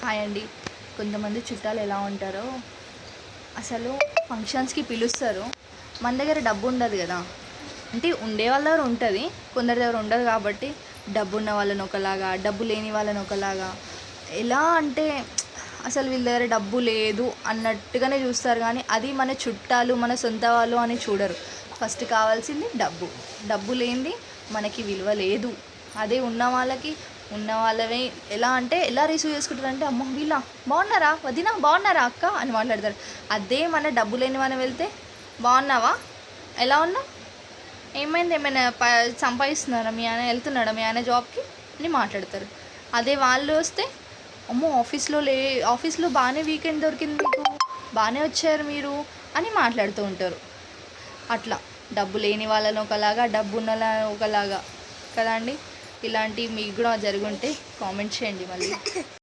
Hi అండి. కొంతమంది చుట్టాలు ఎలా ఉంటారో అసలు ఫంక్షన్స్కి పిలుస్తారు. మన దగ్గర డబ్బు ఉండదు కదా, అంటే ఉండే వాళ్ళ దగ్గర ఉంటుంది, కొందరి దగ్గర ఉండదు. కాబట్టి డబ్బు ఉన్న వాళ్ళని ఒకలాగా, డబ్బు లేని వాళ్ళని ఒకలాగా, ఎలా అంటే అసలు వీళ్ళ దగ్గర డబ్బు లేదు అన్నట్టుగానే చూస్తారు. కానీ అది మన చుట్టాలు, మన సొంత వాళ్ళు అని చూడరు. ఫస్ట్ కావాల్సింది డబ్బు. డబ్బు లేనిది మనకి విలువ లేదు. అదే ఉన్న వాళ్ళకి, ఉన్న వాళ్ళని ఎలా అంటే ఎలా రిసీవ్ చేసుకుంటారంటే, అమ్మ వీళ్ళ బాగున్నారా, వదిన బాగున్నారా అక్క అని మాట్లాడతారు. అదే మన డబ్బు లేని మనం వెళ్తే, బాగున్నావా, ఎలా ఉన్నావు, ఏమైంది, ఏమైనా సంపాదిస్తున్నారా, మీ ఆయన వెళ్తున్నాడా, మీ ఆయన జాబ్కి అని మాట్లాడతారు. అదే వాళ్ళు వస్తే, అమ్మో ఆఫీస్లో బాగానే వీకెండ్ దొరికింది మీకు, బాగానే వచ్చారు మీరు అని మాట్లాడుతూ ఉంటారు. అట్లా డబ్బు లేని వాళ్ళని ఒకలాగా, డబ్బు ఉన్న ఒకలాగా కదా అండి. ఇలాంటివి మీకు కూడా జరుగుంటే కామెంట్ చేయండి మళ్ళీ.